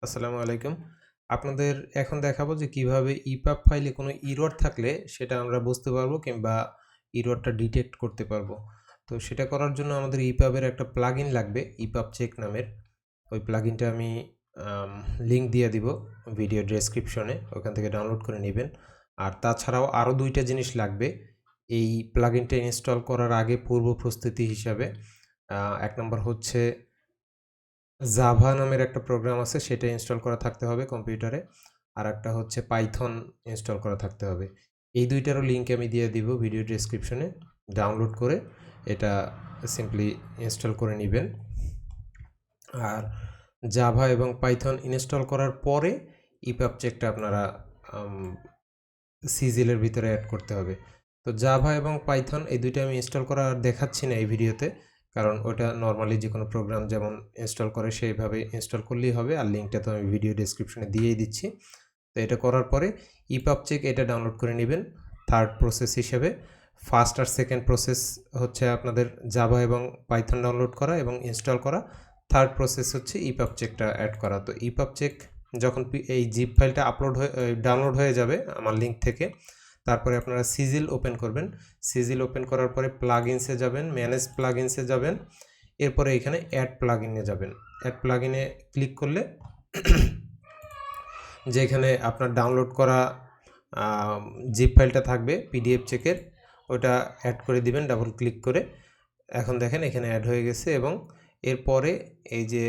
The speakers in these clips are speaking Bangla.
আসসালামু আলাইকুম। আপনাদের এখন দেখাবো যে কিভাবে ePub ফাইলে কোনো এরর থাকলে সেটা আমরা বুঝতে পারবো কিংবা এররটা ডিটেক্ট করতে পারবো। তো সেটা করার জন্য আমাদের ePub এর একটা প্লাগইন লাগবে, ePub চেক নামের। ওই প্লাগইনটা আমি লিংক দিয়ে দিব ভিডিও ডেসক্রিপশনে, ওখান থেকে ডাউনলোড করে নেবেন। আর তাছাড়াও আরও 2টা জিনিস লাগবে এই প্লাগইনটা ইনস্টল করার আগে পূর্ব প্রস্তুতি হিসাবে। 1 নম্বর হচ্ছে জাভা নামের একটা প্রোগ্রাম আছে, সেটা ইনস্টল করা থাকতে হবে কম্পিউটারে। আর একটা হচ্ছে পাইথন ইনস্টল করা থাকতে হবে। এই দুইটারও লিঙ্ক আমি দিয়ে দিব ভিডিও ডেসক্রিপশনে। ডাউনলোড করে এটা সিম্পলি ইনস্টল করে নেবেন। আর জাভা এবং পাইথন ইনস্টল করার পরে ePub চেকটা আপনারা সিজিলের ভিতরে অ্যাড করতে হবে। তো জাভা এবং পাইথন এই দুইটা আমি ইনস্টল করা আর দেখাচ্ছি না এই ভিডিওতে, কারণ ওটা নর্মালি যে কোনো প্রোগ্রাম যেমন ইনস্টল করে সেইভাবে ইনস্টল করলেই হবে। আর লিঙ্কটা তো আমি ভিডিও ডেসক্রিপশনে দিয়েই দিচ্ছি। তো এটা করার পরে ePub চেক এটা ডাউনলোড করে নেবেন থার্ড প্রসেস হিসেবে। ফার্স্ট আর সেকেন্ড প্রসেস হচ্ছে আপনাদের জাভা এবং পাইথন ডাউনলোড করা এবং ইনস্টল করা। থার্ড প্রসেস হচ্ছে ePub চেকটা অ্যাড করা। তো ePub চেক যখন এই জিপ ফাইলটা ডাউনলোড হয়ে যাবে আমার লিঙ্ক থেকে, তারপরে আপনারা সিজিল ওপেন করবেন। সিজিল ওপেন করার পরে প্লাগইনসে যাবেন, ম্যানেজ প্লাগইনসে যাবেন, এরপরে এখানে অ্যাড প্লাগইনে যাবেন। অ্যাড প্লাগইনে ক্লিক করলে যেখানে আপনার ডাউনলোড করা জিপ ফাইলটা থাকবে পিডিএফ চেকের, ওটা অ্যাড করে দিবেন ডাবল ক্লিক করে। এখন দেখেন এখানে অ্যাড হয়ে গেছে এবং এরপরে এই যে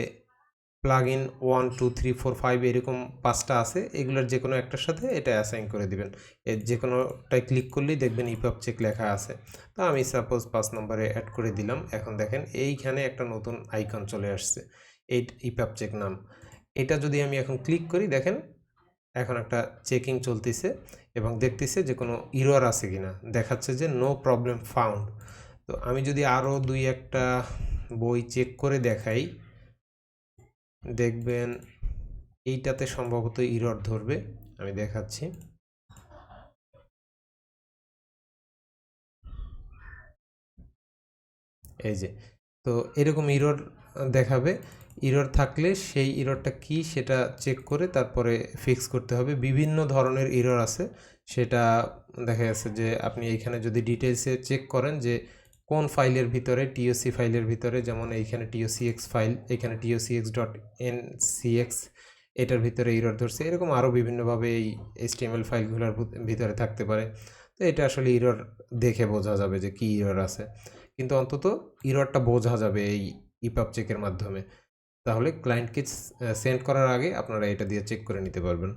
প্লাগইন 1 2 3 4 5 এরকম 5টা আছে, এগুলোর যে কোনো একটার সাথে এটা অ্যাসাইন করে দিবেন। এর যে কোনোটাই ক্লিক করলেই দেখবেন ePub চেক লেখা আছে। তো আমি সাপোজ 5 নম্বরে অ্যাড করে দিলাম। এখন দেখেন এইখানে একটা নতুন আইকন চলে আসছে, এই ePub চেক নাম। এটা যদি আমি এখন ক্লিক করি, দেখেন এখন একটা চেকিং চলতেছে এবং দেখতেছে যে কোনো এরর আছে কিনা, দেখাচ্ছে যে নো প্রবলেম ফাউন্ড। তো আমি যদি আরও 2-1টা বই চেক করে দেখাই, দেখবেন এইটাতে সম্ভবত এরর ধরবে। আমি দেখাচ্ছি। এই যে, তো এরকম এরর দেখাবে। এরর থাকলে সেই এররটা কি সেটা চেক করে তারপরে ফিক্স করতে হবে। বিভিন্ন ধরনের এরর আছে, সেটা দেখা যাচ্ছে যে আপনি এইখানে যদি ডিটেলসে চেক করেন যে কোন ফাইলের ভিতরে, টিওসি ফাইলের ভিতরে, যেমন এইখানে TOCX ফাইল, এখানে TOCX.ncx, এটার ভিতরে এরর ধরছে। এরকম আরও বিভিন্নভাবে এই HTML ফাইলগুলোর ভিতরে থাকতে পারে। তো এটা আসলে এরর দেখে বোঝা যাবে যে কি এরর আছে, কিন্তু অন্তত এররটা বোঝা যাবে এই ePub চেকের মাধ্যমে। তাহলে ক্লায়েন্টকে সেন্ড করার আগে আপনারা এটা দিয়ে চেক করে নিতে পারবেন।